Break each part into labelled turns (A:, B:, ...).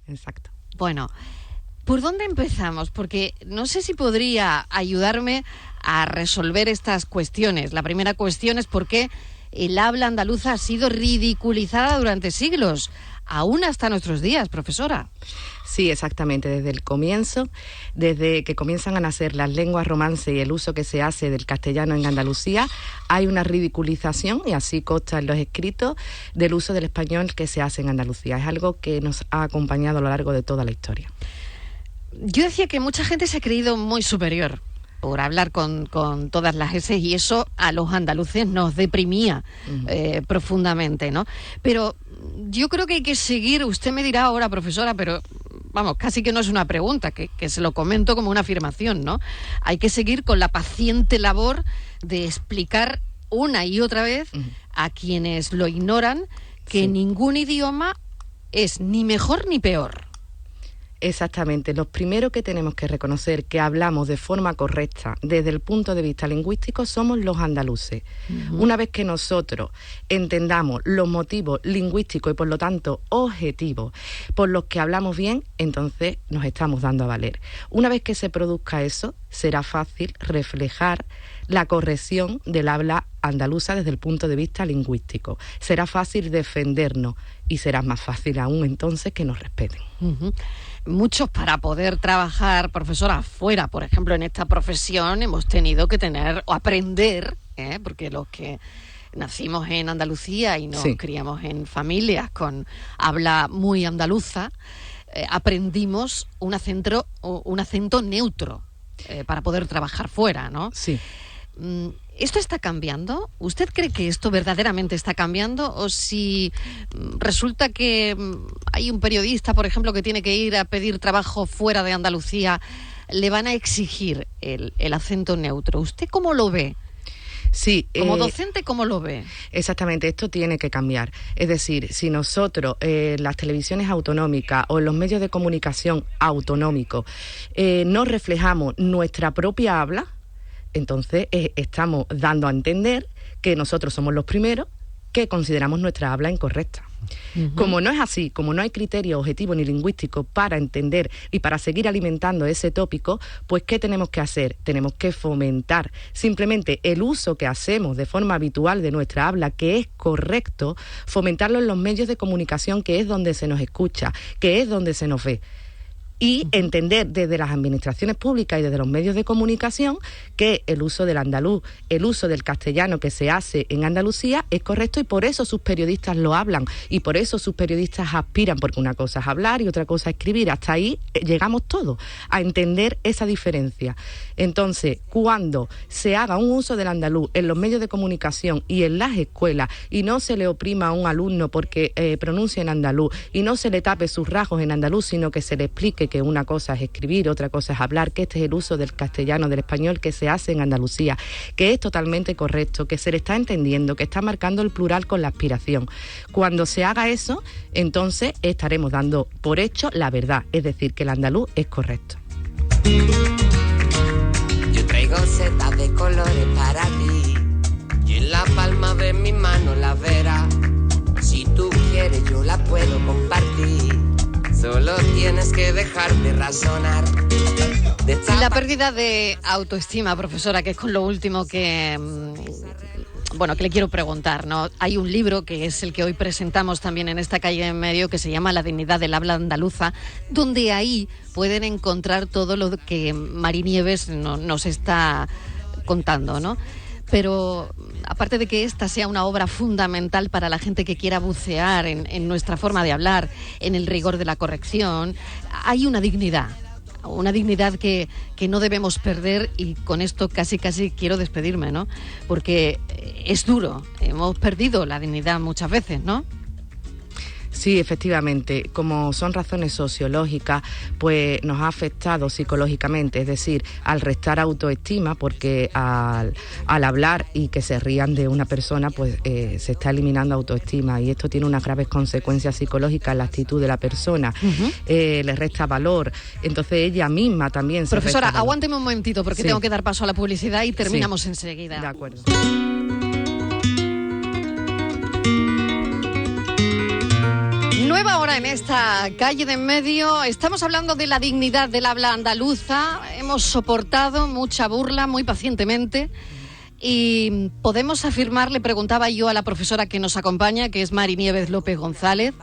A: exacto.
B: Bueno, ¿por dónde empezamos? Porque no sé si podría ayudarme a resolver estas cuestiones. La primera cuestión es por qué el habla andaluza ha sido ridiculizada durante siglos, aún hasta nuestros días, profesora.
A: Sí, exactamente, desde el comienzo, desde que comienzan a nacer las lenguas romance y el uso que se hace del castellano en Andalucía, hay una ridiculización, y así consta en los escritos, del uso del español que se hace en Andalucía. Es algo que nos ha acompañado a lo largo de toda la historia.
B: Yo decía que mucha gente se ha creído muy superior por hablar con todas las S, y eso a los andaluces nos deprimía profundamente, ¿no? Pero yo creo que hay que seguir, usted me dirá ahora, profesora, pero vamos, casi que no es una pregunta, que se lo comento como una afirmación, ¿no? Hay que seguir con la paciente labor de explicar una y otra vez a quienes lo ignoran que ningún idioma es ni mejor ni peor.
A: Exactamente. Lo primero que tenemos que reconocer que hablamos de forma correcta desde el punto de vista lingüístico somos los andaluces. Una vez que nosotros entendamos los motivos lingüísticos y por lo tanto objetivos por los que hablamos bien, entonces nos estamos dando a valer. Una vez que se produzca eso, será fácil reflejar la corrección del habla andaluza desde el punto de vista lingüístico. Será fácil defendernos y será más fácil aún entonces que nos respeten.
B: Muchos, para poder trabajar, profesora, fuera, por ejemplo, en esta profesión, hemos tenido que tener o aprender, porque los que nacimos en Andalucía y nos criamos en familias con habla muy andaluza, aprendimos un acento neutro para poder trabajar fuera, ¿no?
A: Sí.
B: ¿Esto está cambiando? ¿Usted cree que esto verdaderamente está cambiando? ¿O si resulta que hay un periodista, por ejemplo, que tiene que ir a pedir trabajo fuera de Andalucía, le van a exigir el acento neutro? ¿Usted cómo lo ve?
A: Sí,
B: como docente, ¿cómo lo ve?
A: Exactamente, esto tiene que cambiar. Es decir, si nosotros, las televisiones autonómicas o en los medios de comunicación autonómicos, no reflejamos nuestra propia habla, entonces estamos dando a entender que nosotros somos los primeros que consideramos nuestra habla incorrecta. Como no es así, como no hay criterio objetivo ni lingüístico para entender y para seguir alimentando ese tópico, pues ¿qué tenemos que hacer? Tenemos que fomentar simplemente el uso que hacemos de forma habitual de nuestra habla, que es correcto, fomentarlo en los medios de comunicación, que es donde se nos escucha, que es donde se nos ve. Y entender desde las administraciones públicas y desde los medios de comunicación que el uso del andaluz, el uso del castellano que se hace en Andalucía es correcto, y por eso sus periodistas lo hablan y por eso sus periodistas aspiran, porque una cosa es hablar y otra cosa es escribir. Hasta ahí llegamos todos a entender esa diferencia. Entonces, cuando se haga un uso del andaluz en los medios de comunicación y en las escuelas y no se le oprima a un alumno porque pronuncia en andaluz y no se le tape sus rasgos en andaluz, sino que se le explique que una cosa es escribir, otra cosa es hablar, que este es el uso del castellano, del español que se hace en Andalucía, que es totalmente correcto, que se le está entendiendo, que está marcando el plural con la aspiración. Cuando se haga eso, entonces estaremos dando por hecho la verdad, es decir, que el andaluz es correcto.
C: Yo traigo setas de colores para ti y en la palma de mi mano las verás. Si tú quieres yo la puedo compartir. Solo tienes que dejar de razonar.
B: Y la pérdida de autoestima, profesora, que es con lo último que le quiero preguntar, ¿no? Hay un libro que es el que hoy presentamos también en esta calle en medio, que se llama La dignidad del habla andaluza, donde ahí pueden encontrar todo lo que Mari Nieves nos está contando, ¿no? Pero aparte de que esta sea una obra fundamental para la gente que quiera bucear en nuestra forma de hablar, en el rigor de la corrección, hay una dignidad que no debemos perder, y con esto casi quiero despedirme, ¿no? Porque es duro, hemos perdido la dignidad muchas veces, ¿no?
A: Sí, efectivamente, como son razones sociológicas, pues nos ha afectado psicológicamente, es decir, al restar autoestima, porque al hablar y que se rían de una persona, pues se está eliminando autoestima, y esto tiene unas graves consecuencias psicológicas en la actitud de la persona, le resta valor, entonces ella misma también se
B: Profesora,
A: resta valor.
B: aguánteme un momentito, porque tengo que dar paso a la publicidad y terminamos enseguida.
A: De acuerdo.
B: Nueva hora en esta calle de en medio. Estamos hablando de la dignidad del habla andaluza. Hemos soportado mucha burla muy pacientemente. Y podemos afirmar, le preguntaba yo a la profesora que nos acompaña, que es Mari Nieves López González,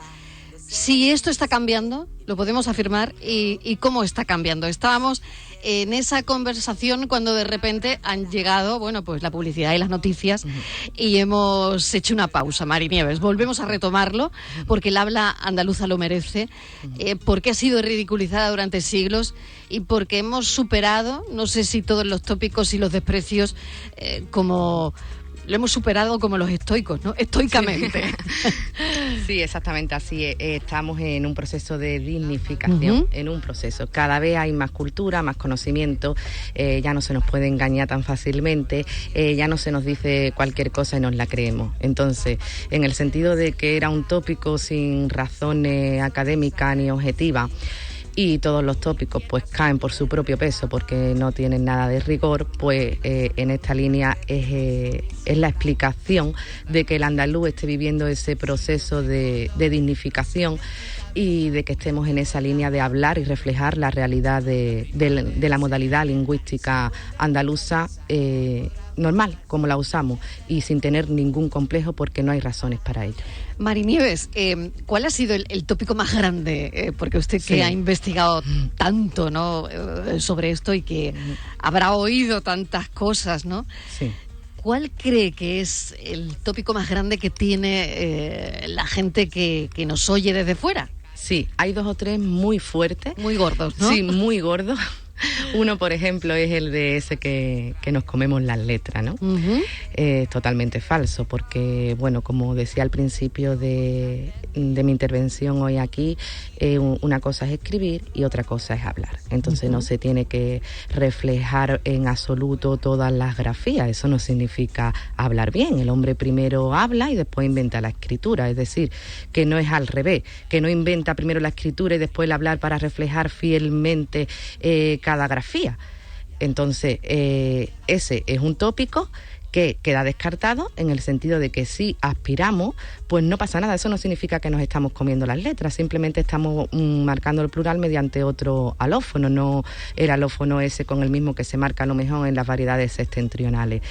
B: si esto está cambiando, lo podemos afirmar, y cómo está cambiando. Estábamos en esa conversación cuando de repente han llegado, bueno, pues la publicidad y las noticias, y hemos hecho una pausa, Mari Nieves. Volvemos a retomarlo, porque el habla andaluza lo merece, porque ha sido ridiculizada durante siglos y porque hemos superado, no sé si todos los tópicos y los desprecios, como... Lo hemos superado como los estoicos, ¿no? Estoicamente.
A: Sí, exactamente así. Estamos en un proceso de dignificación, en un proceso. Cada vez hay más cultura, más conocimiento, ya no se nos puede engañar tan fácilmente, ya no se nos dice cualquier cosa y nos la creemos. Entonces, en el sentido de que era un tópico sin razones académicas ni objetivas, y todos los tópicos pues caen por su propio peso porque no tienen nada de rigor, pues en esta línea es la explicación de que el andaluz esté viviendo ese proceso de dignificación y de que estemos en esa línea de hablar y reflejar la realidad de la modalidad lingüística andaluza normal, como la usamos, y sin tener ningún complejo porque no hay razones para ello.
B: Mari Nieves, ¿cuál ha sido el tópico más grande? Porque usted que ha investigado tanto, ¿no?, sobre esto y que habrá oído tantas cosas, ¿no?
A: Sí.
B: ¿Cuál cree que es el tópico más grande que tiene la gente que nos oye desde fuera?
A: Sí, hay 2 o 3 muy fuertes.
B: Muy gordos, ¿no?
A: Sí, muy gordos. Uno, por ejemplo, es el de ese que nos comemos las letras, ¿no? Es totalmente falso porque, bueno, como decía al principio de mi intervención hoy aquí, una cosa es escribir y otra cosa es hablar. Entonces no se tiene que reflejar en absoluto todas las grafías. Eso no significa hablar bien. El hombre primero habla y después inventa la escritura. Es decir, que no es al revés, que no inventa primero la escritura y después el hablar para reflejar fielmente cada grafía. Entonces, ese es un tópico que queda descartado en el sentido de que si aspiramos, pues no pasa nada. Eso no significa que nos estamos comiendo las letras, simplemente estamos marcando el plural mediante otro alófono, no el alófono ese con el mismo que se marca a lo mejor en las variedades septentrionales.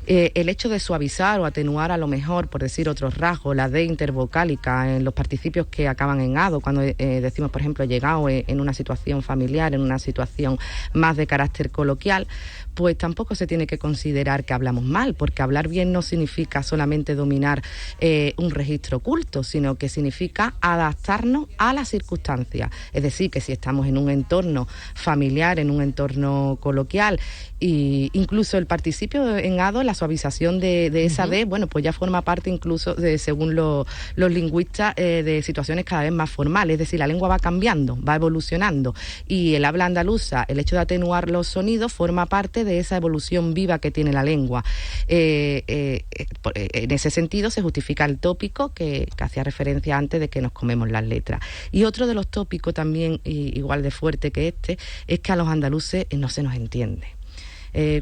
A: El hecho de suavizar o atenuar a lo mejor, por decir otros rasgos, la D intervocálica en los participios que acaban en ado, cuando decimos, por ejemplo, llegado en una situación familiar, en una situación más de carácter coloquial, pues tampoco se tiene que considerar que hablamos mal, porque hablar bien no significa solamente dominar un registro culto, sino que significa adaptarnos a las circunstancias. Es decir, que si estamos en un entorno familiar, en un entorno coloquial, e incluso el participio en ado, la suavización de esa D, bueno, pues ya forma parte incluso, según los lingüistas, de situaciones cada vez más formales. Es decir, la lengua va cambiando, va evolucionando, y el habla andaluza, el hecho de atenuar los sonidos, forma parte de esa evolución viva que tiene la lengua. En ese sentido se justifica el tópico que hacía referencia antes de que nos comemos las letras. Y otro de los tópicos también igual de fuerte que este es que a los andaluces no se nos entiende.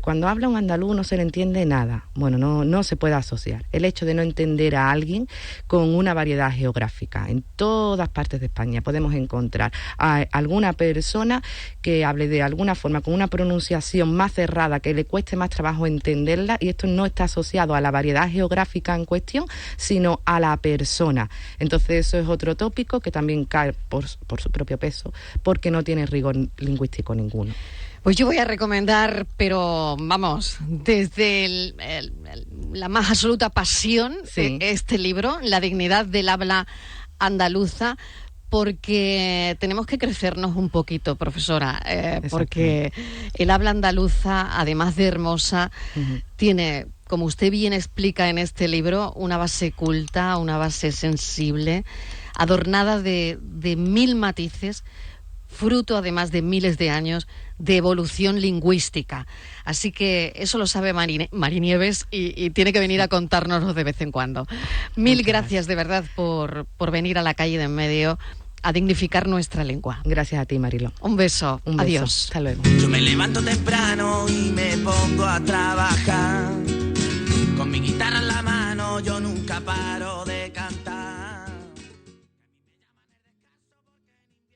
A: Cuando habla un andaluz no se le entiende nada. Bueno, no se puede asociar. El hecho de no entender a alguien con una variedad geográfica. En todas partes de España podemos encontrar a alguna persona que hable de alguna forma con una pronunciación más cerrada, que le cueste más trabajo entenderla, y esto no está asociado a la variedad geográfica en cuestión, sino a la persona. Entonces eso es otro tópico que también cae por su propio peso, porque no tiene rigor lingüístico ninguno.
B: Pues yo voy a recomendar, pero vamos, desde la más absoluta pasión, este libro, La dignidad del habla andaluza, porque tenemos que crecernos un poquito, profesora, porque el habla andaluza, además de hermosa, tiene, como usted bien explica en este libro, una base culta, una base sensible, adornada de 1000 matices, fruto además de miles de años de evolución lingüística. Así que eso lo sabe Mari Nieves y tiene que venir a contárnoslo de vez en cuando. Mil gracias de verdad por venir a la calle de en medio a dignificar nuestra lengua.
A: Gracias a ti, Marilo.
B: Un beso. Adiós.
A: Hasta luego.
D: Yo me levanto temprano y me pongo a trabajar. Con mi guitarra en la mano yo nunca paro de